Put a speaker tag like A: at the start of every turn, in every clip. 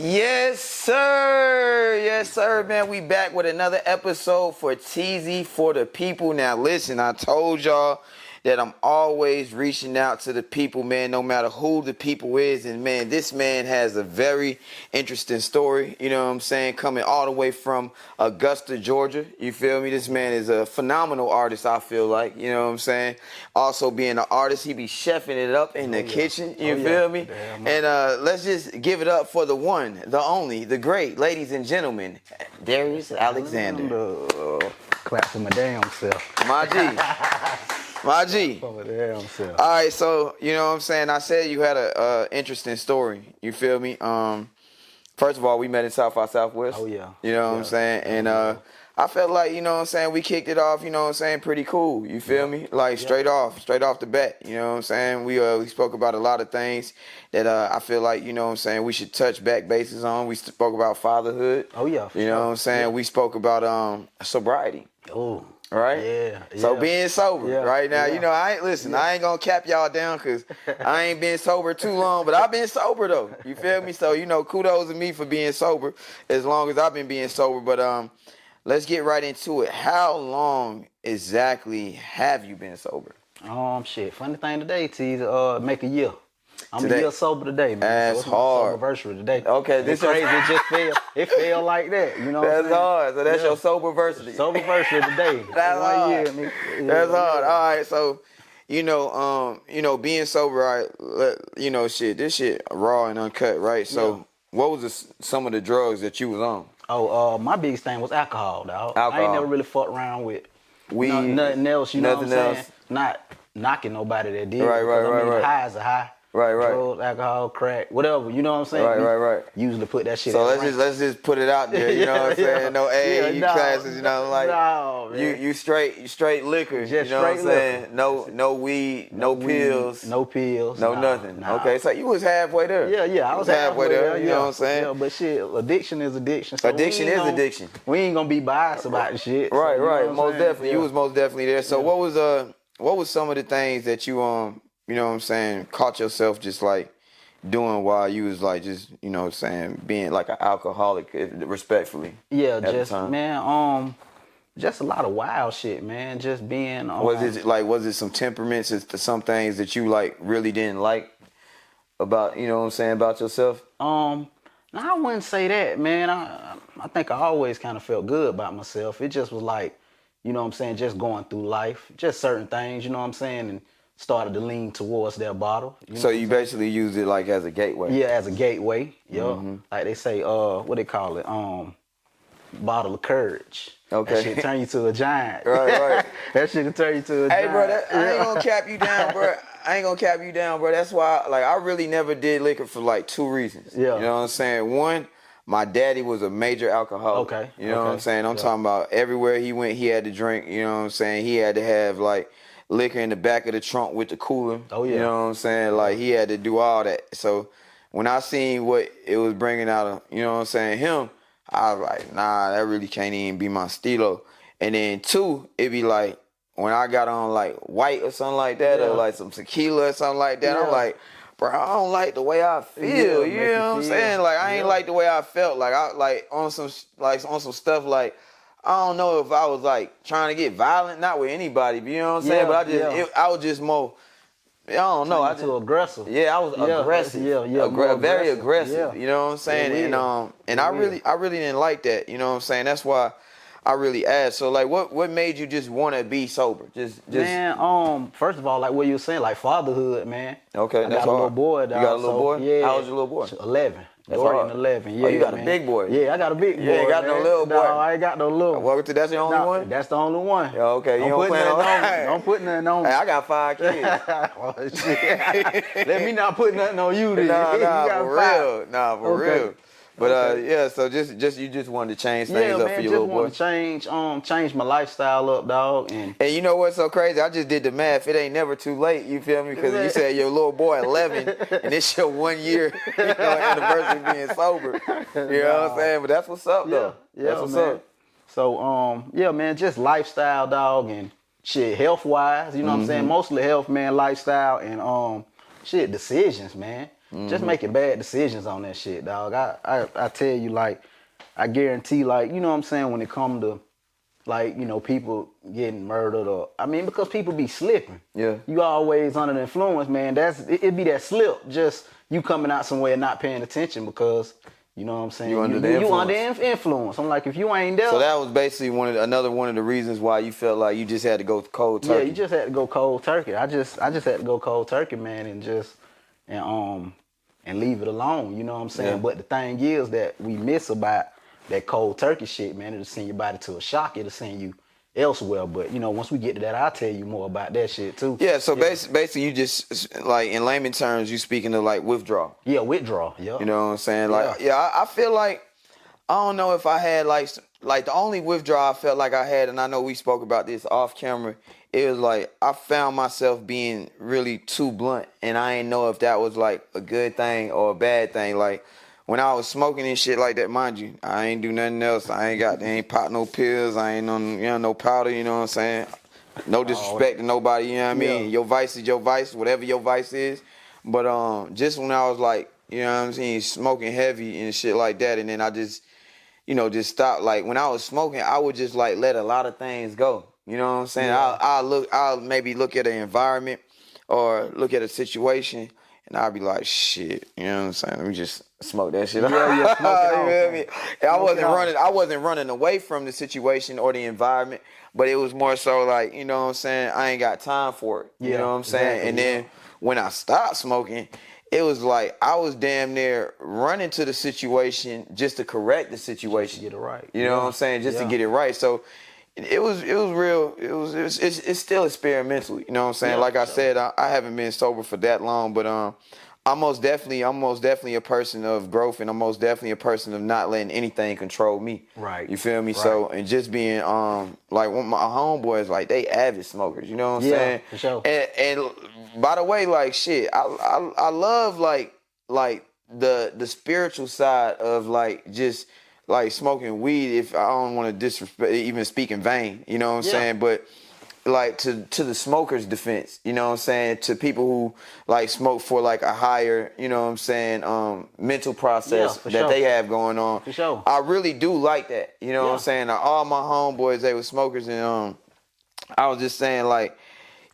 A: Yes, sir. Yes, sir, man. We back with another episode for Teezy for the people. Now, listen, I told y'all that I'm always reaching out to the people, man, no matter who the people is. And, man, this man has a very interesting story, you know what I'm saying, coming all the way from Augusta, Georgia. You feel me? This man is a phenomenal artist, I feel like, you know what I'm saying? Also being an artist, he be chefing it up in the kitchen, you feel me?
B: Damn.
A: And let's just give it up for the one, the only, the great, ladies and gentlemen, Darius Alexander.
B: Clap for my damn self.
A: My G. My G.
B: For my damn self.
A: All right, so, you know what I'm saying? I said you had a interesting story. You feel me? First of all, we met in South by Southwest.
B: Oh, yeah.
A: You know what I'm saying? And I felt like, you know what I'm saying, we kicked it off, you know what I'm saying, pretty cool. You feel me? Like straight off the bat. You know what I'm saying? We spoke about a lot of things that I feel like, you know what I'm saying, we should touch back bases on. We spoke about fatherhood.
B: Oh, yeah.
A: You know what I'm saying?
B: Yeah.
A: We spoke about sobriety.
B: Oh.
A: Right?
B: Yeah.
A: So being sober right now,
B: yeah.
A: you know, I ain't gonna cap y'all down because I ain't been sober too long, but I've been sober though. You feel me? So, you know, kudos to me for being sober as long as I've been being sober. But let's get right into it. How long exactly have you been sober?
B: Shit. Funny thing today, Teezy, make a year. I'm
A: Today?
B: a year sober today, man.
A: That's
B: so it's my
A: hard.
B: sobriversary today.
A: Okay,
B: This crazy. It just fell. It fell like that. You know what I'm
A: That's
B: saying?
A: hard. So that's your soberversary.
B: Sobriversary today.
A: That's
B: 1
A: hard.
B: year, nigga. Yeah,
A: That's hard.
B: yeah.
A: All right, so you know, being sober, right? You know, this shit raw and uncut, right? So, what was some of the drugs that you was on?
B: Oh, my biggest thing was alcohol, dog. I
A: Alcohol.
B: ain't never really fucked around with
A: Weed,
B: nothing else. You know what I'm
A: nothing
B: saying?
A: else.
B: Not knocking nobody that did.
A: Right,
B: because, I mean,
A: right.
B: high is a high.
A: Right.
B: Drugs, alcohol, crack, whatever. You know what I'm saying?
A: Right.
B: Usually put that shit.
A: So
B: at
A: let's just put it out there. You know what I'm saying? No AAU classes. You know, like you straight liquor.
B: Just
A: you know what I'm
B: straight
A: saying?
B: liquor.
A: No weed, no pills,
B: no pills,
A: no nothing. Okay, so you was halfway there.
B: Yeah, I was
A: halfway there. You know what I'm saying?
B: Yeah, but shit, addiction is addiction. So
A: addiction is addiction.
B: We ain't gonna be biased about the shit.
A: Right,
B: so,
A: right. Most definitely,
B: yeah.
A: you was most definitely there. So what was some of the things that you you know what I'm saying, caught yourself just like doing while you was like just, you know what I'm saying, being like an alcoholic, respectfully?
B: Yeah,
A: at the
B: just
A: time?
B: man, just a lot of wild shit, man. Just being
A: was it some temperaments as to some things that you like really didn't like about, you know what I'm saying, about yourself?
B: No, I wouldn't say that, man. I think I always kind of felt good about myself. It just was like, you know what I'm saying, just going through life, just certain things, you know what I'm saying, and started to lean towards that bottle.
A: So you basically used it like as a gateway?
B: Yeah, as a gateway. Yeah.
A: Mm-hmm.
B: Like they say, what they call it? Bottle of courage.
A: Okay.
B: That shit turn you to a giant.
A: Right.
B: That shit can turn you to a giant.
A: Hey, bro, I ain't gonna cap you down, bro. I ain't gonna cap you down, bro. That's why, like, I really never did liquor for like 2 reasons.
B: Yeah.
A: You know what I'm saying? One, my daddy was a major alcoholic.
B: Okay.
A: You know what I'm saying? I'm talking about everywhere he went, he had to drink. You know what I'm saying? He had to have like liquor in the back of the trunk with the cooler.
B: Oh, yeah.
A: You know what I'm saying? Like, he had to do all that. So when I seen what it was bringing out of, you know what I'm saying, him, I was like, nah, that really can't even be my stilo. And then 2, it be like, when I got on like white or something like that, or like some tequila or something like that, I'm like, bro, I don't like the way I feel. You know what I'm saying? Like, I ain't like the way I felt. Like, I like on some stuff like, I don't know if I was like trying to get violent, not with anybody, but you know what I'm saying? But I was just more, I don't know. I
B: too aggressive.
A: Yeah, I was aggressive. Very aggressive.
B: Yeah.
A: You know what I'm saying? And I really didn't like that. You know what I'm saying? That's why I really asked. So like, what made you just want to be sober? Just
B: Man, first of all, like what you were saying, like fatherhood, man.
A: Okay,
B: I
A: that's
B: got a
A: hard.
B: little boy, dog.
A: You got a little boy?
B: Yeah.
A: How old's your little boy?
B: 11.
A: That's
B: Jordan
A: hard.
B: 11. Yeah,
A: Oh, you got
B: man.
A: a big boy.
B: Yeah, I got a big boy.
A: You ain't got no little boy.
B: No, I ain't got no little.
A: Welcome to That's the only one?
B: That's the only one.
A: Yeah, okay. You don't
B: put
A: plan
B: nothing
A: on
B: on me. Don't put nothing on me.
A: Hey, I got 5 kids.
B: Oh, shit. Let me not put nothing on you then.
A: Nah,
B: You got
A: for
B: 5.
A: real. Nah, for real. But yeah, so just you just wanted to change things up for your little boy.
B: Yeah, man, just want to change my lifestyle up, dog. And
A: you know what's so crazy? I just did the math. It ain't never too late. You feel me? Because you said your little boy 11, and it's your 1 year anniversary being sober. You know what I'm saying? But that's what's up, though.
B: Yeah,
A: that's what's
B: man.
A: up.
B: So yeah, man, just lifestyle, dog, and shit, health wise. You know what I'm saying? Mostly health, man, lifestyle, and shit, decisions, man. just making bad decisions on that shit, dog. I tell you, like, I guarantee, like, you know what I'm saying, when it come to, like, you know, people getting murdered, or, I mean, because people be slipping.
A: Yeah.
B: You always under the influence, man. It be that slip, just you coming out somewhere and not paying attention because, you know what I'm saying?
A: You under the
B: influence. I'm like, if you ain't there.
A: So that was basically another one of the reasons why you felt like you just had to go cold turkey.
B: Yeah, you just had to go cold turkey. I just had to go cold turkey, man, and leave it alone. You know what I'm saying?
A: Yeah.
B: But the thing is that we miss about that cold turkey shit, man. It'll send your body to a shock. It'll send you elsewhere. But, you know, once we get to that, I'll tell you more about that shit, too.
A: Yeah, so basically you just, like, in layman terms, you speaking of, like, withdrawal.
B: Yeah, withdrawal, yeah.
A: You know what I'm saying? Like, I feel like, I don't know if I had, like the only withdrawal I felt like I had, and I know we spoke about this off camera, it was like I found myself being really too blunt, and I ain't know if that was, like, a good thing or a bad thing. Like, when I was smoking and shit like that, mind you, I ain't do nothing else. I ain't pop no pills. I ain't on, no powder, you know what I'm saying? No disrespect to nobody, you know what I mean? Your vice is your vice, whatever your vice is. But just when I was like, you know what I'm saying, smoking heavy and shit like that, and then I just, just stopped. Like, when I was smoking, I would just, like, let a lot of things go. You know what I'm saying?
B: Yeah.
A: I'll maybe look at an environment or look at a situation, and I'll be like, shit, you know what I'm saying? Let me just smoke that shit.
B: Yeah, smoke it off.
A: You feel me? I wasn't running away from the situation or the environment, but it was more so like, you know what I'm saying, I ain't got time for it. You know what I'm saying?
B: Exactly,
A: And then when I stopped smoking, it was like I was damn near running to the situation just to correct the situation.
B: Just to get it right.
A: You know what I'm saying? Just to get it right. So it was real. It's still experimental. You know what I'm saying? Like I said, I haven't been sober for that long, but I'm most definitely a person of growth, and I'm most definitely a person of not letting anything control me.
B: Right.
A: You feel me?
B: Right.
A: So, and just being like one of my homeboys, like, they avid smokers. You know what I'm saying?
B: For sure.
A: And by the way, like, shit, I love like the spiritual side of, like, just like smoking weed. If I don't want to disrespect, even speak in vain, you know what I'm saying? But like to the smoker's defense, you know what I'm saying, to people who like smoke for like a higher, you know what I'm saying, mental process that they have going on.
B: For sure.
A: I really do like that. You know what I'm saying? All my homeboys, they were smokers, and I was just saying, like,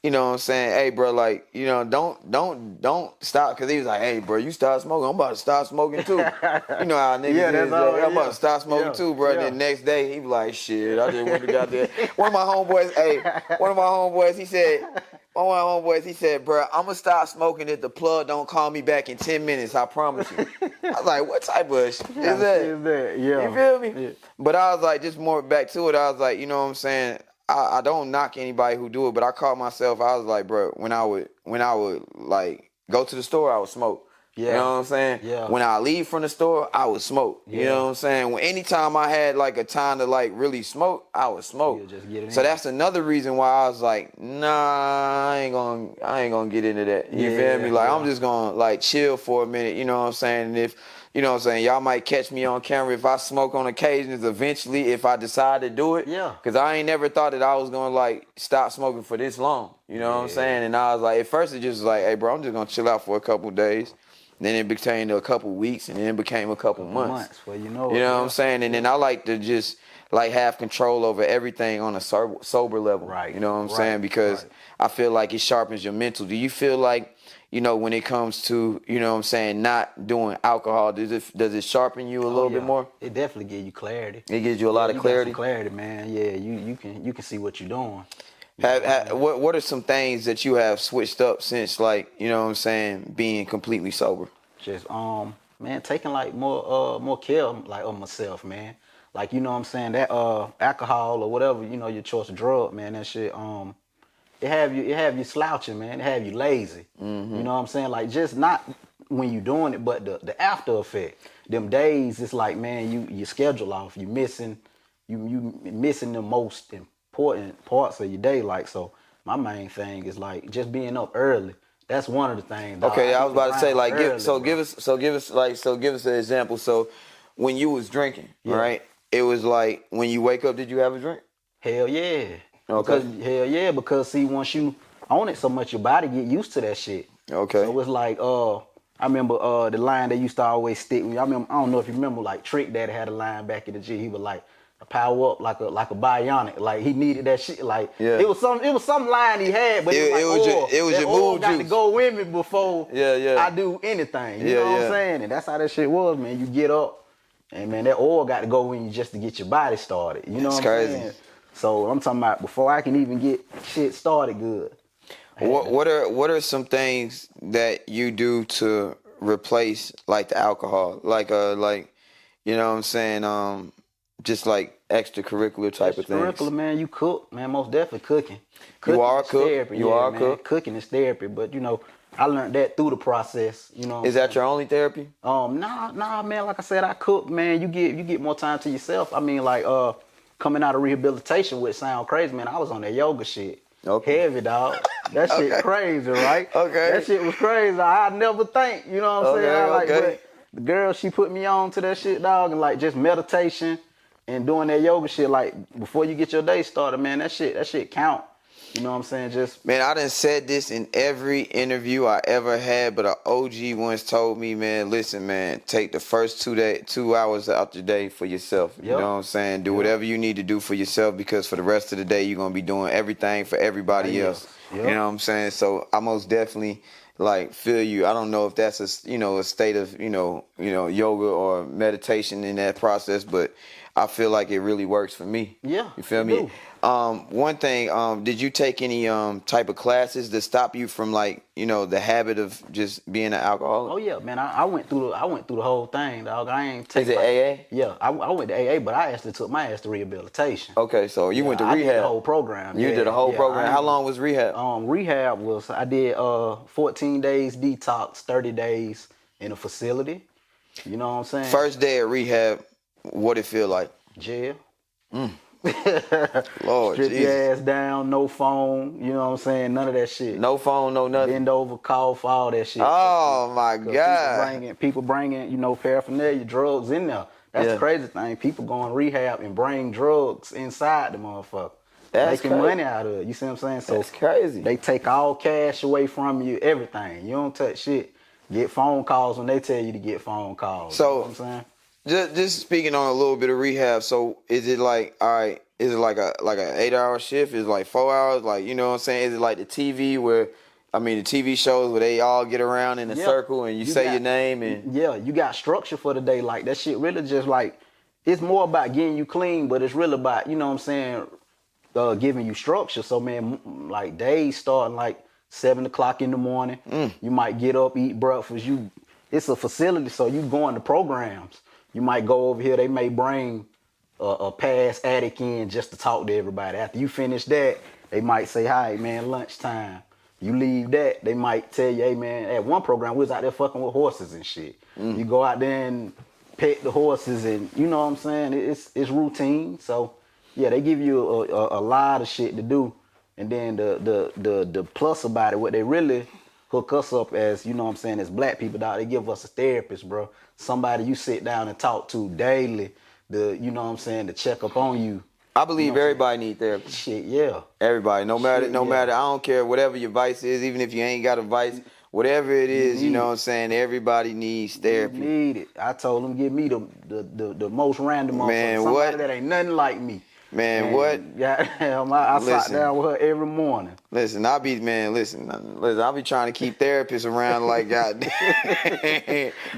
A: you know what I'm saying, hey, bro, like, don't stop, because he was like, hey, bro, you start smoking, I'm about to start smoking too. You know how niggas is, I'm about to start smoking too, bro. And then the next day, he was like, shit, I just went and got there. One of my homeboys, he said, bro, I'm going to stop smoking if the plug don't call me back in 10 minutes, I promise you. I was like, what type of shit is that?
B: Yeah.
A: You feel me?
B: Yeah.
A: But I was like, just more back to it, I was like, you know what I'm saying, I don't knock anybody who do it, but I caught myself, I was like, bro, when I would like go to the store, I would smoke.
B: Yeah.
A: You know what I'm saying?
B: Yeah.
A: When I leave from the store, I would smoke. You know what I'm saying? Anytime I had like a time to like really smoke, I would smoke.
B: You'll just get it
A: so
B: in.
A: that's another reason why I was like, nah, I ain't gonna get into that. You feel me? Like, I'm just gonna like chill for a minute, you know what I'm saying? And if, you know what I'm saying, y'all might catch me on camera if I smoke on occasions eventually, if I decide to do it.
B: Yeah.
A: Because I ain't never thought that I was going to, like, stop smoking for this long. You know what I'm saying? And I was like, at first it just was like, hey, bro, I'm just going to chill out for a couple days. Then it became a couple weeks, and then it became a couple months.
B: Well, you
A: know what I'm saying? And then I like to just, like, have control over everything on a sober level.
B: Right.
A: You know what I'm saying? Because I feel like it sharpens your mental. Do you feel like, you know, when it comes to, you know what I'm saying, not doing alcohol, does it sharpen you a little bit more?
B: It definitely gives you clarity.
A: It gives you a lot of clarity.
B: Got some clarity, man. Yeah, you can see what you're doing.
A: What are some things that you have switched up since, like, you know what I'm saying, being completely sober?
B: Just man, taking like more care like of myself, man. Like, you know what I'm saying, that alcohol or whatever, you know, your choice of drug, man, that shit it have you slouching, man. It have you lazy.
A: Mm-hmm.
B: You know what I'm saying? Like, just not when you doing it, but the after effect. Them days, it's like, man, you schedule off. You missing the most important parts of your day. Like, so my main thing is like just being up early. That's one of the things.
A: Okay, I was about to say, like,
B: early,
A: give us an example. So when you was drinking, right? It was like, when you wake up, did you have a drink?
B: Hell yeah.
A: Okay.
B: Because see, once you own it so much, your body get used to that shit.
A: Okay.
B: So it's like, I remember the line they used to always stick with me. I don't know if you remember, like Trick Daddy had a line back in the G. He was like, power up like a bionic. Like he needed that shit. Like
A: Yeah.
B: it was some line he had, but it was like,
A: it was
B: that
A: your
B: oil
A: move
B: got to
A: juice.
B: go in me before
A: Yeah.
B: I do anything. You
A: Yeah,
B: know what
A: yeah.
B: I'm saying? And that's how that shit was, man. You get up and man, that oil got to go in you just to get your body started. You know
A: That's
B: what I'm
A: crazy.
B: saying? So I'm talking about before I can even get shit started good.
A: What are some things that you do to replace like the alcohol? Like you know what I'm saying, just like extracurricular type of
B: Curriculum,
A: things.
B: man, you cook, man, most definitely cooking.
A: You are a
B: is
A: cook?
B: therapy,
A: You
B: yeah,
A: are a
B: man.
A: cook?
B: Cooking is therapy, but you know, I learned that through the process. You know what
A: Is
B: I'm
A: that your only therapy?
B: Nah, man. Like I said, I cook, man. You get more time to yourself. I mean, like, coming out of rehabilitation, which sound crazy, man. I was on that yoga shit.
A: Okay.
B: Heavy, dog. That shit
A: Okay.
B: crazy, right?
A: Okay.
B: That shit was crazy. I never think, you know what I'm saying?
A: Okay.
B: But the girl, she put me on to that shit, dog, and like just meditation and doing that yoga shit, like before you get your day started, man. That shit count. You know what I'm saying? Just
A: Man, I done said this in every interview I ever had, but an OG once told me, man, listen, man, take the first 2 hours out your day for yourself. You
B: Yep.
A: know what I'm saying? Do whatever you need to do for yourself, because for the rest of the day, you're going to be doing everything for everybody else.
B: Yep.
A: You know what I'm saying? So I most definitely like feel you. I don't know if that's a state of, yoga or meditation in that process, but I feel like it really works for me.
B: Yeah,
A: You feel
B: it
A: me?
B: do.
A: One thing, did you take any type of classes to stop you from the habit of just being an alcoholic?
B: Oh yeah, man. I went through the whole thing, dog. I ain't take
A: Is it AA?
B: Yeah, I went to AA, but I actually took my ass to rehabilitation.
A: Okay, so you went to
B: I
A: rehab.
B: did the whole program.
A: You
B: yeah,
A: did a whole
B: yeah,
A: program. How long was rehab?
B: Rehab was I did 14 days detox, 30 days in a facility. You know what I'm saying?
A: First day of rehab, what it feel like?
B: Jail.
A: Lord
B: Strip
A: Jesus.
B: your ass down, no phone. You know what I'm saying? None of that shit.
A: No phone, no nothing.
B: Bend over, cough, all that shit.
A: Oh my
B: 'Cause
A: God.
B: People bringing, paraphernalia, drugs in there. That's the crazy thing. People going rehab and bring drugs inside the motherfucker.
A: That's
B: making
A: crazy.
B: money out of it. You see what I'm saying? So
A: That's crazy.
B: They take all cash away from you, everything. You don't touch shit. Get phone calls when they tell you to get phone calls.
A: So,
B: you know what I'm saying?
A: Just speaking on a little bit of rehab. So is it like, all right, is it like an 8-hour shift? Is it like 4 hours? Like, you know what I'm saying? Is it like the TV where, the TV shows where they all get around in a circle and you say your name and
B: yeah, you got structure for the day. Like that shit really just like, it's more about getting you clean, but it's really about, you know what I'm saying, giving you structure. So man, like days starting like 7 o'clock in the morning. You might get up, eat breakfast. It's a facility, so you go into programs. You might go over here. They may bring a past addict in just to talk to everybody. After you finish that, they might say, "Hi, man, lunchtime." You leave that, they might tell you, "Hey, man." At one program, we was out there fucking with horses and shit. You go out there and pet the horses, and you know what I'm saying. It's routine. So yeah, they give you a lot of shit to do. And then the plus about it, what they really hook us up as, you know what I'm saying, as black people, dog, they give us a therapist, bro. Somebody you sit down and talk to daily, you know what I'm saying, to check up on you.
A: I believe everybody need therapy.
B: Shit, yeah.
A: Everybody, no matter, I don't care whatever your vice is, even if you ain't got a vice, whatever it is, you know what I'm saying, everybody needs therapy.
B: You need it. I told them, give me the most random
A: Man,
B: motherfucker. Somebody
A: what?
B: that ain't nothing like me.
A: Man, what?
B: Yeah, I sat down with her every morning.
A: Listen, I'll be trying to keep therapists around like God.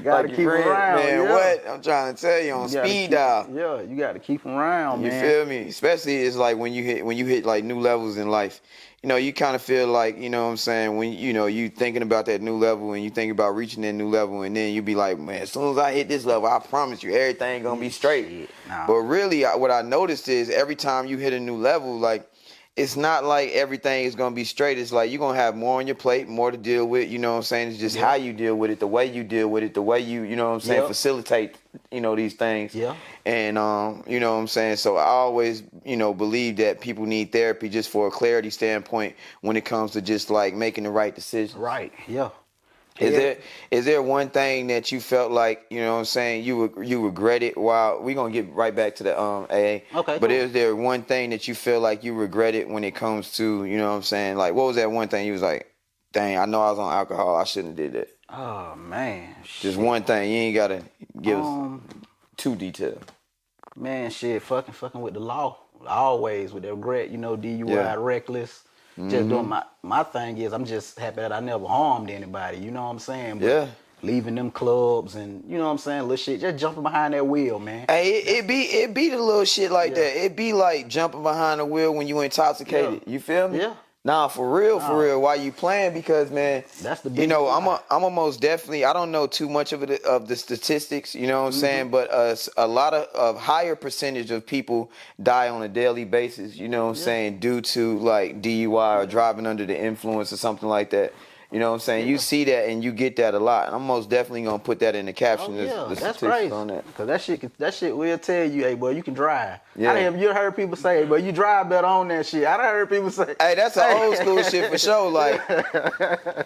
B: Gotta keep them around,
A: man.
B: yeah.
A: What? I'm trying to tell you on speed dial.
B: Yeah, you got to keep them around,
A: You
B: man.
A: feel me? Especially it's like when you hit like new levels in life. You kind of feel like, you know what I'm saying, when, you thinking about that new level and you think about reaching that new level, and then you be like, man, as soon as I hit this level, I promise you everything gonna be straight.
B: Nah.
A: But really, what I noticed is every time you hit a new level, like, it's not like everything is going to be straight. It's like you're going to have more on your plate, more to deal with. You know what I'm saying? It's just how you deal with it, the way you deal with it, the way you know what I'm saying, facilitate, these things.
B: Yeah.
A: And, you know what I'm saying? So I always, believe that people need therapy just for a clarity standpoint when it comes to just like making the right decisions.
B: Right, yeah.
A: Is there one thing that you felt like, you know what I'm saying, you regretted while we're going to get right back to the AA.
B: Okay.
A: But
B: cool.
A: is there one thing that you feel like you regretted when it comes to, you know what I'm saying, like what was that one thing you was like, dang, I know I was on alcohol, I shouldn't have did that?
B: Oh man,
A: Just
B: shit.
A: one thing. You ain't gotta give us
B: Um,
A: too detailed.
B: man, shit, fucking with the law. Always with the regret,
A: Yeah.
B: DUI, reckless. Just doing
A: Mm-hmm.
B: my thing is I'm just happy that I never harmed anybody, you know what I'm saying? But
A: Yeah.
B: leaving them clubs and you know what I'm saying, little shit, just jumping behind that wheel, man.
A: Hey, it be the little shit like
B: Yeah.
A: that. It be like jumping behind the wheel when you
B: Yeah.
A: intoxicated. You feel me?
B: Yeah.
A: Nah, for real, for
B: Nah,
A: real. Why you playing? Because man,
B: that's the biggest
A: I'm
B: lie.
A: almost definitely. I don't know too much of it of the statistics. You know what I'm
B: Mm-hmm.
A: saying? But a lot of higher percentage of people die on a daily basis. You know what I'm
B: Yeah.
A: saying? Due to like DUI or
B: Yeah.
A: driving under the influence or something like that. You know what I'm saying? You
B: Yeah.
A: see that and you get that a lot. I'm most definitely gonna put that in the
B: Oh
A: caption.
B: yeah,
A: The
B: that's
A: statistics
B: crazy.
A: on that.
B: Cause that shit will tell you, hey boy, you can drive. I
A: Yeah.
B: done you heard people say, but you drive better on that shit. I done heard people say,
A: Hey, that's an old school shit for sure. Like,
B: hey.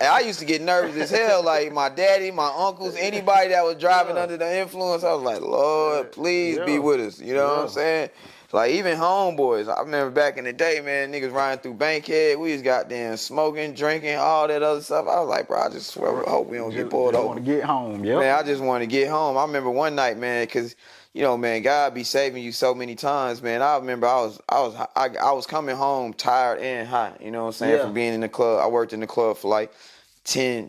A: I used to get nervous as hell. Like, my daddy, my uncles, anybody that was driving
B: Yeah.
A: under the influence, I was like, Lord, please be
B: Yeah.
A: with us. You know what I'm
B: Yeah.
A: saying? Like, even homeboys. I remember back in the day, man, niggas riding through Bankhead. We was goddamn smoking, drinking, all that other stuff. I was like, bro, I just swear, I hope we don't get pulled
B: Just want
A: over.
B: to get home. Yep.
A: Man, I just want to get home. I remember one night, man, because man, God be saving you so many times, man. I remember I was coming home tired and hot. You know what I'm saying?
B: Yeah.
A: From being in the club, I worked in the club for like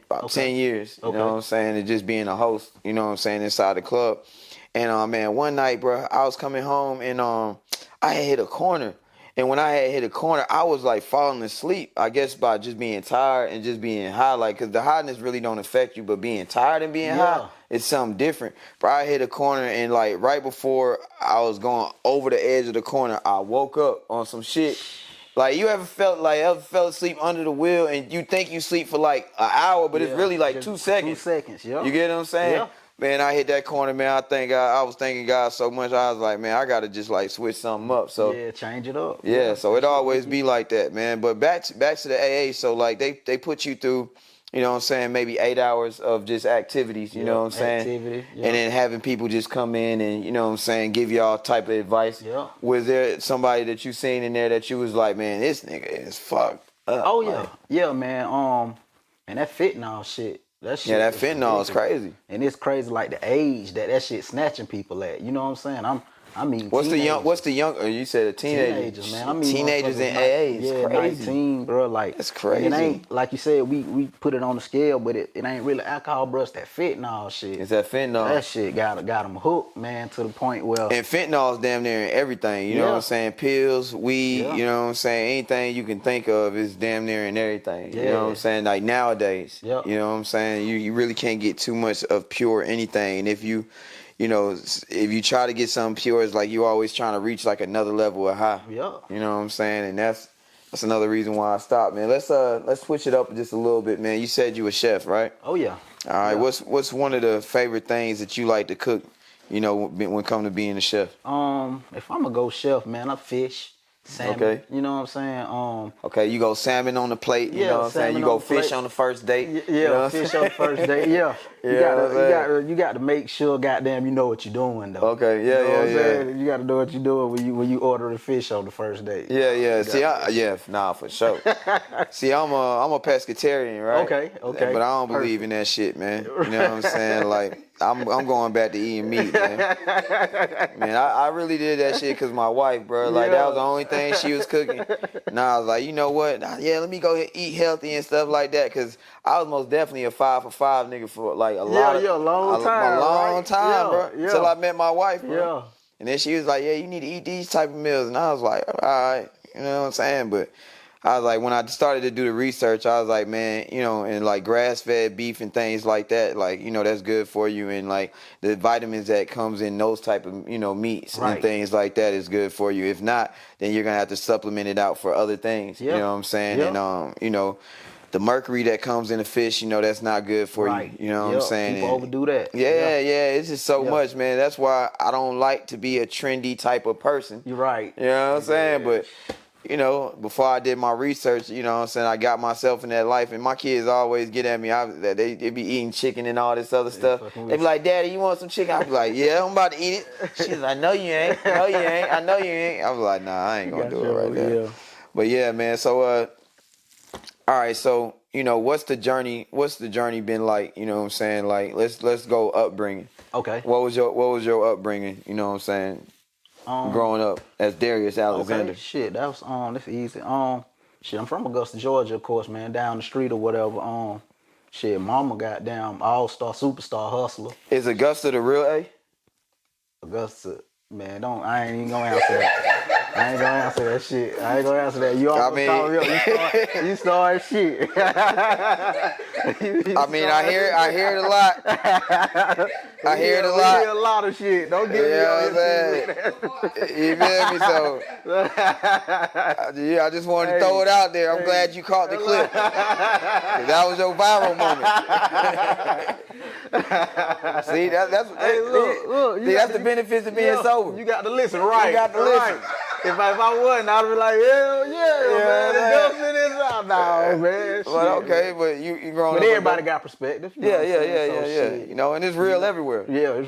A: about
B: Okay.
A: 10 years. You know
B: Okay.
A: what I'm saying? And just being a host. You know what I'm saying, inside the club. And man, one night, bro, I was coming home and I had hit a corner. And when I had hit a corner, I was like falling asleep. I guess by just being tired and just being high, like, cause the highness really don't affect you, but being tired and being high
B: Yeah.
A: is something different. But I hit a corner and like right before I was going over the edge of the corner, I woke up on some shit. Like you ever fell asleep under the wheel and you think you sleep for like an hour, but it's
B: Yeah.
A: really like
B: Just
A: 2 seconds.
B: 2 seconds. Yeah.
A: You get what I'm saying?
B: Yeah.
A: Man, I hit that corner, man. I was thanking God so much. I was like, man, I gotta just like switch something up. So
B: Yeah. Change it up.
A: yeah, so
B: That
A: it
B: shit will
A: always
B: get
A: be like that, man. But back to the AA. So like they put you through, you know what I'm saying, maybe 8 hours of just activities, you know
B: Yep.
A: what I'm saying?
B: Activity.
A: And
B: Yep.
A: then having people just come in and, you know what I'm saying, give y'all type of advice.
B: Yep.
A: Was there somebody that you seen in there that you was like, man, this nigga is fucked up?
B: Oh yeah,
A: Like,
B: yeah, man. And that fentanyl shit, that
A: yeah,
B: shit
A: that
B: is
A: fentanyl is
B: ridiculous.
A: crazy.
B: And it's crazy, like the age that shit snatching people at. You know what I'm saying? I mean,
A: What's
B: teenagers.
A: the young, you said a teenager.
B: Teenagers, man. I
A: Shit,
B: mean,
A: teenagers
B: motherfuckers,
A: in AA is
B: yeah,
A: crazy.
B: 19, bro. Like,
A: That's
B: and it
A: crazy.
B: ain't like you said. We put it on the scale, but it ain't really alcohol, bro. It's that fentanyl shit.
A: It's that fentanyl.
B: That shit got them hooked, man, to the point where,
A: And fentanyl is damn near in everything. You know what I'm
B: yeah,
A: saying? Pills, weed,
B: yeah,
A: you know what I'm saying? Anything you can think of is damn near in everything. You know what I'm
B: yeah,
A: saying? Like nowadays,
B: yeah,
A: you know what I'm saying? You really can't get too much of pure anything. And if you try to get something pure, it's like you always trying to reach like another level of high.
B: yeah.
A: You know what I'm saying? And that's another reason why I stopped, man. Let's switch it up just a little bit, man. You said you a chef, right?
B: Oh yeah,
A: All right.
B: yeah.
A: What's one of the favorite things that you like to cook? You know, when it come to being a chef.
B: If I'm gonna go chef, man, I fish, salmon.
A: Okay.
B: You know what I'm saying?
A: Okay, you go salmon on the plate, you know
B: Yeah,
A: what I'm saying? You
B: salmon
A: go
B: on the
A: fish
B: plate.
A: on the first date. You know
B: Yeah,
A: what I'm
B: fish
A: saying?
B: on the first day. Yeah,
A: You know what I'm saying?
B: you got to make sure, goddamn, you know what you're doing though.
A: Okay,
B: You
A: yeah,
B: know what I'm
A: yeah, yeah.
B: saying? You got to know what you're doing when you order the fish on the first date.
A: Yeah, yeah.
B: You
A: See,
B: got-
A: nah, for sure. See, I'm a pescatarian, right?
B: Okay,
A: But I don't believe in
B: perfect.
A: that shit, man. You know what I'm saying? Like, I'm going back to eating meat, man. Man, I really did that shit because my wife, bro. Like, that was the
B: Yeah.
A: only thing she was cooking. And I was like, you know what? Yeah, let me go ahead and eat healthy and stuff like that. Because I was most definitely a 5 for 5 nigga for like a
B: Long time,
A: long
B: right?
A: time, bro.
B: Yeah,
A: Until I met my wife, bro.
B: yeah.
A: And then she was like, yeah, you need to eat these type of meals. And I was like, all right, you know what I'm saying? But I was like, when I started to do the research, I was like, man, and like grass-fed beef and things like that, like, that's good for you. And like the vitamins that comes in those type of, meats and
B: Right.
A: things like that is good for you. If not, then you're going to have to supplement it out for other things.
B: Yeah.
A: You know what I'm saying?
B: Yeah.
A: And, the mercury that comes in the fish, that's not good for
B: Right.
A: you. You know what I'm
B: Yep.
A: saying?
B: People
A: And
B: overdo that.
A: yeah, it's just so
B: Yeah.
A: much, man. That's why I don't like to be a trendy type of person.
B: You're right.
A: You know what I'm saying?
B: Yeah.
A: But, before I did my research, you know what I'm saying, I got myself in that life. And my kids always get at me. That they be eating chicken and all this other stuff.
B: fucking
A: They be
B: with
A: like, Daddy, you want some chicken? I be like, yeah, I'm about to eat it. She's like, no, you ain't. No, you ain't. I know you ain't. I was like, nah, I ain't going to do it right there.
B: Yeah.
A: But, yeah, man. So, All right, so what's the journey? What's the journey been like? You know what I'm saying? Like, let's go upbringing.
B: Okay.
A: What was your upbringing? You know what I'm saying?
B: Um.
A: Growing up as Darius
B: Okay.
A: Alexander.
B: Shit. That was That's easy. Shit. I'm from Augusta, Georgia, of course, man. Down the street or whatever. Shit. Mama goddamn all-star, superstar hustler.
A: Is Augusta the real A?
B: Augusta, man, don't. I ain't even gonna answer that. I ain't gonna answer that shit. I ain't gonna answer that. You almost called me up. You start shit.
A: I mean, I hear it a lot. I hear it a
B: We
A: lot.
B: hear a lot of shit. Don't get me on
A: You feel me? So, I just wanted to throw it out there. I'm glad you caught the clip. 'Cause that was your viral moment. See, that's the benefits of being sober.
B: You got to listen, right?
A: You got to listen.
B: Right. If I wasn't, I'd be like, hell yeah, man. The government is out now, man.
A: Well, okay, but you growing up.
B: But everybody got perspective.
A: Yeah. And it's real everywhere.
B: Yeah,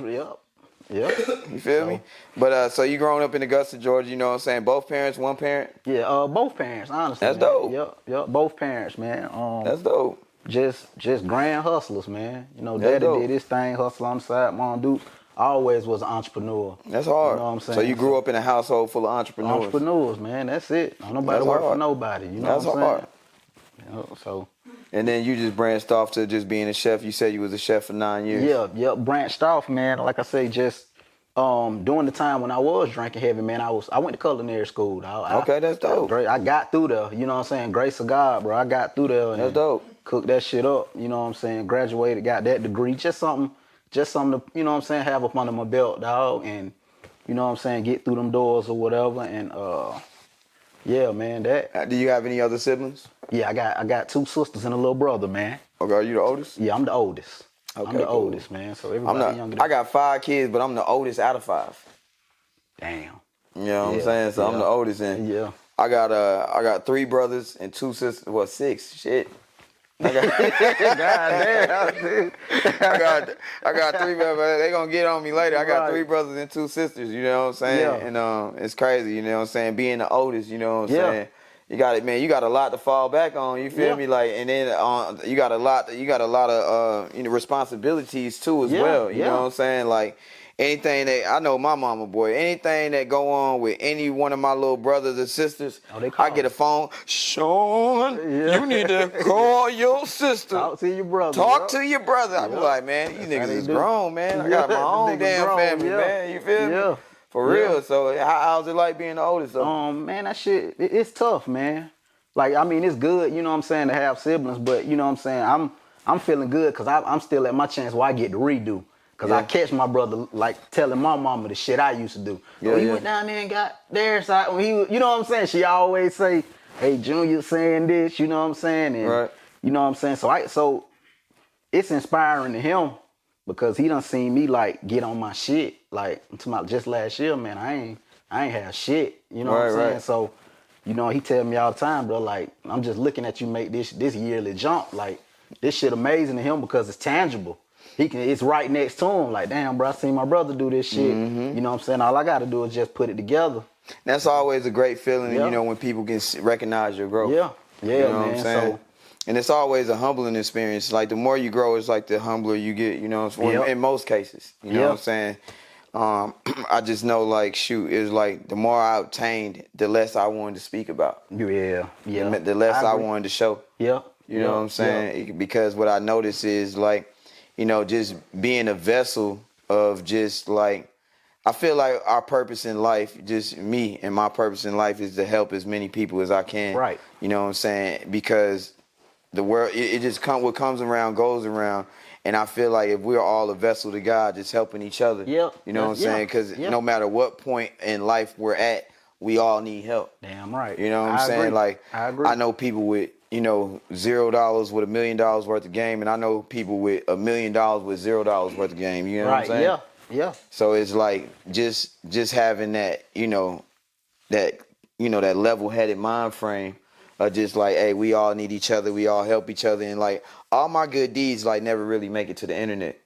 B: Yep.
A: You feel me? But so you growing up in Augusta, Georgia, you know what I'm saying? Both parents, one parent?
B: Yeah, both parents, honestly.
A: That's
B: man.
A: dope.
B: Yep, both parents, man.
A: That's dope.
B: Just grand hustlers, man.
A: That's
B: Daddy
A: dope.
B: did his thing, hustle on the side. Mom Duke always was an entrepreneur.
A: That's hard.
B: You know what I'm saying?
A: So you grew up in a household full of entrepreneurs.
B: Entrepreneurs, man. That's it. Don't nobody
A: That's
B: work
A: hard.
B: for nobody. You know
A: That's
B: what I'm
A: hard.
B: saying? So.
A: And then you just branched off to just being a chef. You said you was a chef for 9 years.
B: Yeah, branched off, man. Like I say, just during the time when I was drinking heavy, man, I went to culinary school.
A: Okay, that's dope.
B: I got through there, you know what I'm saying? Grace of God, bro. I got through there and
A: That's dope.
B: cooked that shit up, you know what I'm saying? Graduated, got that degree. Just something to, you know what I'm saying, have up under my belt, dog, and you know what I'm saying, get through them doors or whatever. And yeah, man, that.
A: Do you have any other siblings?
B: Yeah, I got 2 sisters and a little brother, man.
A: Okay, are you the oldest?
B: Yeah, I'm the oldest.
A: Okay,
B: I'm the
A: cool.
B: oldest, man. So everybody younger than
A: I got 5 kids, but I'm the oldest out of 5.
B: Damn.
A: You know what I'm saying? So I'm the oldest, and
B: yeah.
A: I got 3 brothers and 2 sisters. Well, 6. Shit. I got, I got 3 brothers. They gonna get on me later. I got 3 brothers and 2 sisters. You know what I'm saying?
B: Yeah.
A: And it's crazy. You know what I'm saying? Being the oldest. You know what I'm saying? You got it, man. You got a lot to fall back on. You feel me? Like, and then you got a lot of responsibilities too as well. You know what I'm saying? Like, anything that I know, my mama boy, anything that go on with any one of my little brothers or sisters, I get a phone. Sean, you need to call your sister.
B: Talk to your brother.
A: Talk to your brother. I be like, man, these niggas is grown, man. I got my own damn family, man. You feel me? For real. So how's it like being the oldest?
B: Man, that shit, it's tough, man. Like, I mean, it's good, you know what I'm saying, to have siblings, but you know what I'm saying, I'm feeling good because I'm still at my chance where I get to redo. Because I catch my brother, like, telling my mama the shit I used to do. He went down there and got Darius out. When you know what I'm saying? She always say, hey, Junior saying this, you know what I'm saying? And you know what I'm saying? So it's inspiring to him because he done seen me, like, get on my shit. Like, I'm talking about just last year, man, I ain't have shit. You know what I'm saying? So, you know, he tell me all the time, bro, like, I'm just looking at you make this yearly jump. Like, this shit amazing to him because it's tangible. It's right next to him. Like, damn, bro, I seen my brother do this shit.
A: Mm-hmm.
B: You know what I'm saying? All I got to do is just put it together.
A: That's always a great feeling, you know, when people can recognize your growth.
B: Yeah,
A: you know
B: man.
A: What I'm saying?
B: So,
A: and it's always a humbling experience. Like, the more you grow, it's like the humbler you get, you know, in most cases. You know what I'm saying? I just know, like, shoot, it's like the more I obtained, the less I wanted to speak about.
B: Yeah.
A: The less I wanted to show.
B: Yeah.
A: You know what I'm saying? Because what I notice is, like, you know, just being a vessel of just, like, I feel like our purpose in life, just me and my purpose in life, is to help as many people as I can.
B: Right.
A: You know what I'm saying? Because the world, it just what comes around goes around. And I feel like if we're all a vessel to God, just helping each other, you know what I'm saying? Because no matter what point in life we're at, we all need help.
B: Damn right.
A: You know what I'm saying?
B: Agree.
A: Like,
B: I agree.
A: I know people with, you know, $0 with $1 million worth of game, and I know people with $1 million with $0 worth of game. You know what I'm saying?
B: Yeah.
A: So it's like just having that, that level-headed mind frame of just like, hey, we all need each other, we all help each other, and like all my good deeds like never really make it to the internet.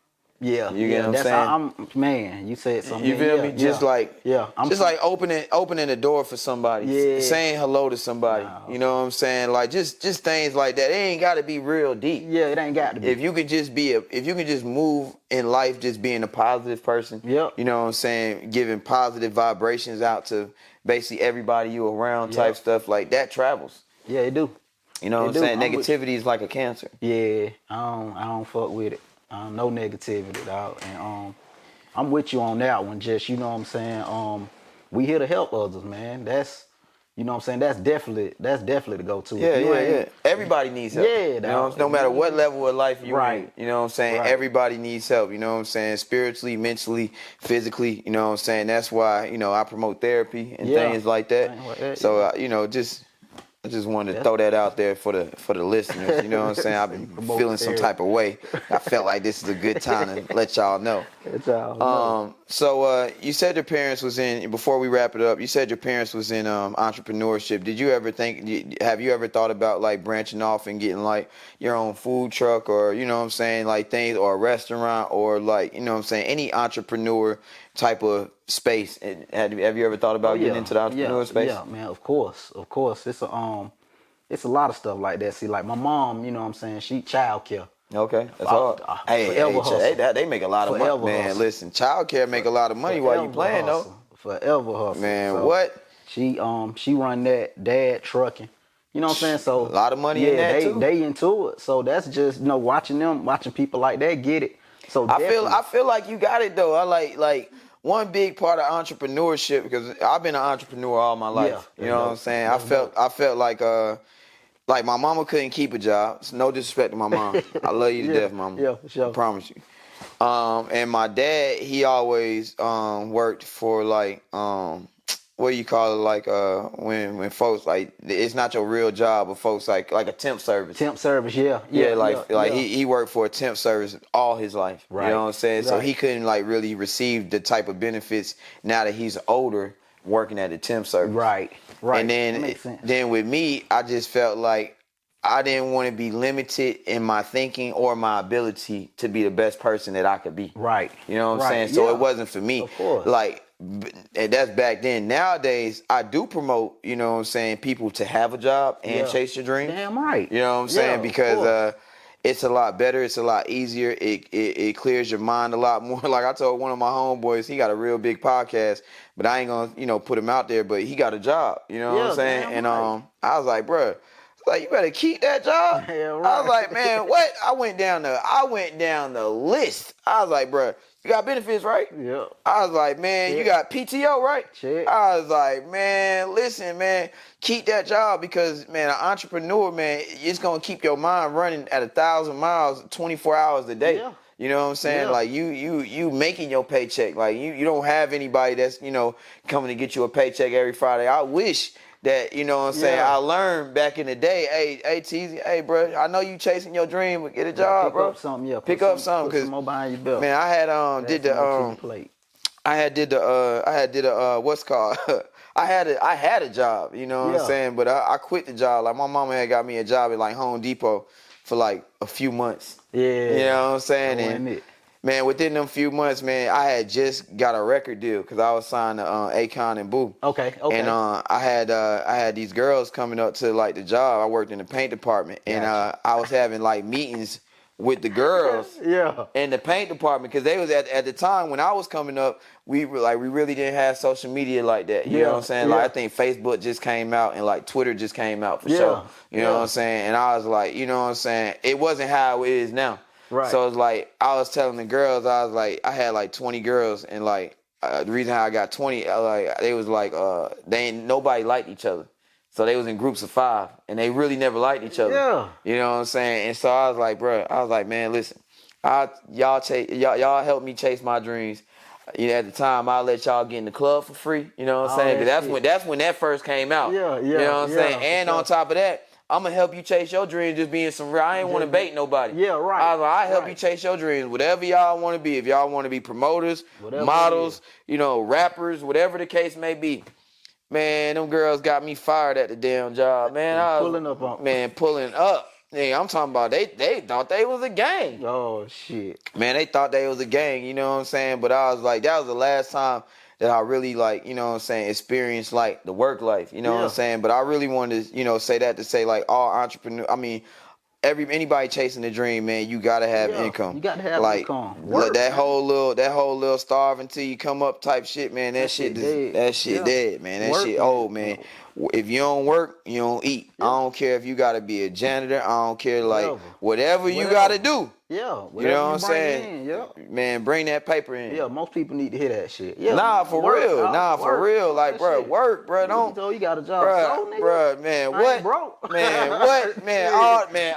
B: Yeah,
A: You
B: yeah,
A: get what I'm
B: that's
A: saying?
B: I'm man. You said something.
A: You feel
B: yeah,
A: me? Just like,
B: yeah.
A: just like opening the door for somebody,
B: Yeah.
A: saying hello to somebody.
B: Nah.
A: You know what I'm saying? Like just things like that. It ain't got to be real deep.
B: Yeah, it ain't got to be.
A: If you could just if you could just move in life, just being a positive person.
B: Yep.
A: You know what I'm saying? Giving positive vibrations out to basically everybody you around, type
B: Yep.
A: stuff like that travels.
B: Yeah, it do.
A: You know what
B: It
A: I'm
B: do.
A: saying? Negativity is like a cancer.
B: Yeah, I don't fuck with it. No negativity, dog. And I'm with you on that one. Just you know what I'm saying. We here to help others, man. That's you know what I'm saying. That's definitely the go to.
A: Yeah, yeah. Everybody needs help.
B: Yeah,
A: You know,
B: dog.
A: no matter what level of life you're
B: Right.
A: in. You know what I'm saying?
B: Right.
A: Everybody needs help. You know what I'm saying? Spiritually, mentally, physically. You know what I'm saying? That's why, I promote therapy and
B: Yeah.
A: things like that.
B: Things like that,
A: So,
B: yeah.
A: I just wanted to throw that out there for the listeners. You know what I'm saying? I've been
B: Promote
A: feeling some
B: therapy.
A: type of way. I felt like this is a good time to let y'all know.
B: That's all. No.
A: So you said your parents was in, before we wrap it up, you said your parents was in entrepreneurship. Did you ever have you ever thought about like branching off and getting like your own food truck, or, you know what I'm saying, like things, or a restaurant, or like, you know what I'm saying, any entrepreneur type of space? Have you ever thought about getting into the entrepreneur space?
B: Yeah, man. Of course. It's a lot of stuff like that. See, like my mom, you know what I'm saying, she childcare.
A: Okay, that's all.
B: Forever hustle.
A: They make a lot of money.
B: Forever
A: Man,
B: hustle.
A: listen, childcare make a lot of money while you playing
B: hustle. Forever hustle.
A: Man,
B: So
A: what?
B: She run that dad trucking. You know what I'm saying? So
A: A lot of money in that, too.
B: They into it. So that's just, watching people like that get it. So
A: I feel like you got it though. I like one big part of entrepreneurship, because I've been an entrepreneur all my life.
B: Yeah,
A: You know what I'm saying? I felt like my mama couldn't keep a job. It's no disrespect to my mom. I love you to death, mama.
B: Yeah, for sure.
A: I promise you. And my dad, he always worked for like what do you call it, like when folks, like, it's not your real job, but folks like a temp service.
B: Temp service, yeah.
A: He worked for a temp service all his life.
B: Right.
A: You know what I'm saying? So
B: Right.
A: he couldn't like really receive the type of benefits now that he's older working at the temp service.
B: Right.
A: And
B: That makes sense.
A: then with me, I just felt like I didn't want to be limited in my thinking or my ability to be the best person that I could be.
B: Right.
A: You know what I'm
B: Right.
A: saying? So
B: Yeah.
A: it wasn't for me.
B: Of course.
A: Like, and that's back then. Nowadays, I do promote, you know what I'm saying, people to have a job and chase your dreams.
B: Damn right.
A: You know what I'm saying?
B: Of
A: Because
B: course.
A: it's a lot better. It's a lot easier. It clears your mind a lot more. Like I told one of my homeboys, he got a real big podcast, but I ain't gonna, put him out there. But he got a job. You know what I'm saying?
B: damn
A: And
B: right.
A: I was like, bruh, like, you better keep that job.
B: Yeah,
A: I
B: right.
A: was like, man, what? I went down the list. I was like, bruh, you got benefits, right?
B: Yeah.
A: I was like, man, you got PTO, right?
B: Check.
A: I was like, man, listen, man, keep that job, because, man, an entrepreneur, man, it's gonna keep your mind running at 1,000 miles, 24 hours a day.
B: Yeah.
A: You know what I'm saying?
B: Yeah.
A: Like you making your paycheck. Like you don't have anybody that's, coming to get you a paycheck every Friday. I wish that, you know what I'm saying,
B: Yeah.
A: I learned back in the day, hey Teezy, hey bro, I know you chasing your dream, but get a job,
B: pick
A: bro.
B: up something, yeah.
A: Pick up something,
B: Put
A: cause
B: some more behind your belt.
A: man, I had did
B: That's more to
A: the
B: your plate.
A: I had did a what's called I had a job, you know what
B: Yeah.
A: I'm saying, but I quit the job. Like my mama had got me a job at like Home Depot for like a few months.
B: Yeah.
A: You know what I'm saying?
B: That
A: And
B: wasn't it.
A: man, within them few months, man, I had just got a record deal because I was signed to Akon and Boo.
B: Okay.
A: And I had these girls coming up to like the job. I worked in the paint department, and I was having like meetings with the girls
B: Yeah.
A: in the paint department, because they was at the time when I was coming up, we really didn't have social media like that. You know what I'm saying? Like I think Facebook just came out, and like Twitter just came out for sure. You know what I'm saying? And I was like, you know what I'm saying? It wasn't how it is now.
B: Right.
A: So it's like I was telling the girls, I was like, I had like 20 girls, and like the reason how I got 20, like they was like nobody liked each other. So they was in groups of 5, and they really never liked each other.
B: Yeah.
A: You know what I'm saying? And so I was like, bro, man, listen, y'all help me chase my dreams. You know, at the time, I'll let y'all get in the club for free. You know what I'm saying? Because that's when that first came out.
B: Yeah.
A: You know what I'm saying? And on top of that, I'm gonna help you chase your dreams, just being some real. I ain't want to bait nobody.
B: Yeah, right.
A: I help you chase your dreams, whatever y'all want to be. If y'all want to be promoters,
B: Whatever
A: models, rappers, whatever the case may be. Man, them girls got me fired at the damn job, man.
B: Pulling up.
A: Yeah, I'm talking about they thought they was a gang.
B: Oh shit.
A: Man, they thought they was a gang, you know what I'm saying? But I was like, that was the last time that I really like, you know what I'm saying, experienced like the work life, you know what I'm
B: Yeah.
A: saying? But I really wanted to, say that to say like all entrepreneur, I mean, anybody chasing the dream, man, you gotta have
B: Yeah.
A: income.
B: You got to have
A: Like
B: income. Work,
A: that
B: man.
A: whole little starve until you come up type shit, man. That shit
B: dead.
A: that shit
B: Yeah.
A: dead, man. That
B: Work,
A: shit
B: man.
A: old, man. If you don't work, you don't eat. I
B: Yeah.
A: don't care if you gotta be a janitor. I don't care like whatever you
B: Whatever.
A: gotta do.
B: Yeah.
A: You know what I'm
B: bring
A: saying?
B: in, yeah.
A: Man, bring that paper in.
B: Yeah, most people need to hear that shit. Yeah.
A: Nah, for
B: Work,
A: real.
B: dog.
A: Nah, for
B: Work.
A: real. Like,
B: That
A: bro,
B: shit.
A: work, bro. Don't.
B: So you got a job,
A: Bruh,
B: so nigga.
A: bruh, man,
B: I ain't
A: what?
B: broke.
A: Man, what?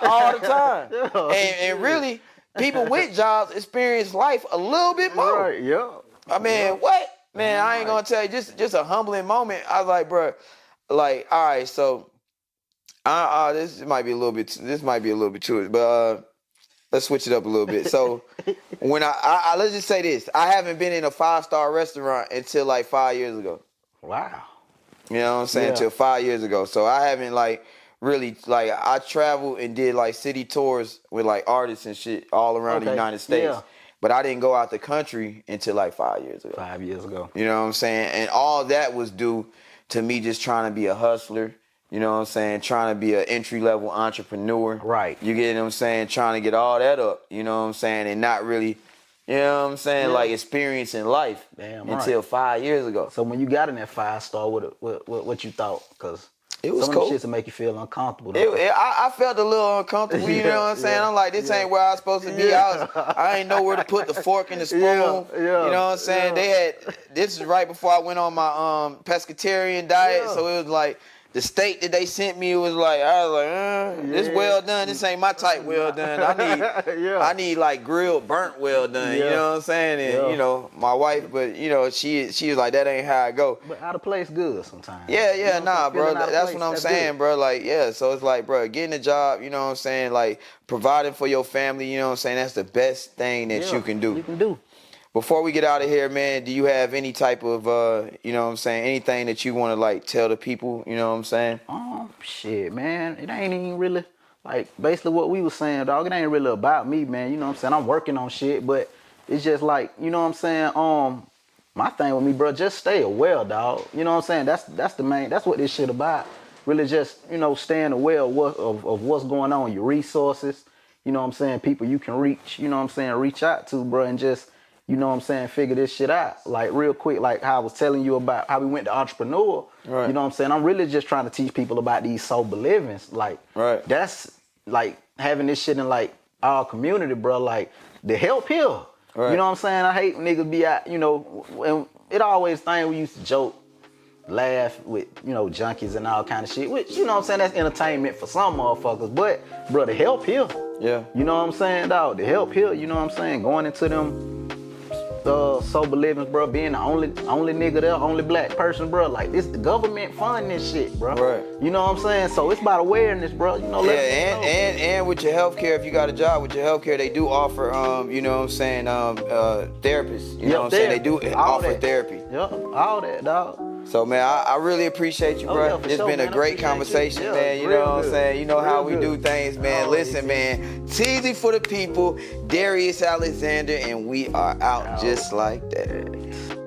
A: All the time.
B: Yeah.
A: And really, people with jobs experience life a little bit more.
B: Right, yeah.
A: I mean, what? Man, I ain't gonna tell you, just a humbling moment. I was like, bro, like, all right, so this might be a little bit to it, but let's switch it up a little bit. So when I let's just say this, I haven't been in a 5-star restaurant until like 5 years ago.
B: Wow.
A: You know what I'm saying?
B: Yeah.
A: Until 5 years ago. So I haven't like really like I traveled and did like city tours with like artists and shit all around the United States.
B: Yeah.
A: But I didn't go out the country until like 5 years ago.
B: 5 years ago.
A: You know what I'm saying? And all that was due to me just trying to be a hustler. You know what I'm saying? Trying to be an entry-level entrepreneur.
B: Right.
A: You get what I'm saying? Trying to get all that up. You know what I'm saying? And not really, you know what I'm saying?
B: Yeah.
A: Like experiencing life
B: Damn
A: until 5 years ago.
B: So when you got in that 5-star, what you thought? Because
A: It was
B: some
A: cool.
B: of the shits will make you feel uncomfortable.
A: I felt a little uncomfortable, you know what I'm saying? I'm like, this ain't where I was supposed to be. I ain't know where to put the fork and the spoon.
B: Yeah.
A: You know what I'm saying? This is right before I went on my pescatarian diet, so it was like the steak that they sent me was like, I was like, this well done. This ain't my type well done. I need like grilled, burnt well done. You know what I'm saying? And you know, my wife, but you know, she was like, that ain't how I go.
B: But out of place good sometimes.
A: Yeah,
B: You know
A: bro.
B: feeling
A: That's what I'm saying, bro. Like, yeah. So it's like, bro, getting a job, you know what I'm saying? Like, providing for your family, you know what I'm saying? That's the best thing that you can do.
B: You can do.
A: Before we get out of here, man, do you have any type of, you know what I'm saying, anything that you want to, like, tell the people, you know what I'm saying?
B: Shit, man. It ain't even really, like, basically what we was saying, dog. It ain't really about me, man. You know what I'm saying? I'm working on shit, but it's just like, you know what I'm saying? My thing with me, bro, just stay aware, dog. You know what I'm saying? That's the main, that's what this shit about. Really just, you know, staying aware of what's going on, your resources, you know what I'm saying? People you can reach, you know what I'm saying? Reach out to, bro, and just, you know what I'm saying, figure this shit out. Like, real quick, like how I was telling you about how we went to Entrepreneur.
A: Right.
B: You know what I'm saying? I'm really just trying to teach people about these sober livings. Like, that's, like, having this shit in, like, our community, bro. Like, the help here.
A: Right.
B: You know what I'm saying? I hate niggas be out, you know, and it always thing we used to joke, laugh with, you know, junkies and all kind of shit, which, you know what I'm saying, that's entertainment for some motherfuckers. But, bro, the help here.
A: Yeah.
B: You know what I'm saying, dog? The help here, you know what I'm saying? Going into them sober livings, bro, being the only nigga there, only black person, bro. Like, this, the government funding this shit, bro.
A: Right.
B: You know what I'm saying? So it's about awareness, bro. You know,
A: and with your healthcare, if you got a job with your healthcare, they do offer, you know what I'm saying, therapists. You know what I'm saying? They do offer therapy.
B: Yep, all that, dog.
A: So, man, I really appreciate you, bro. It's been a great conversation, man. You know what I'm saying? You know how we do things, man. Listen, man. Teezy for the people, Darius Alexander, and we are out just like that.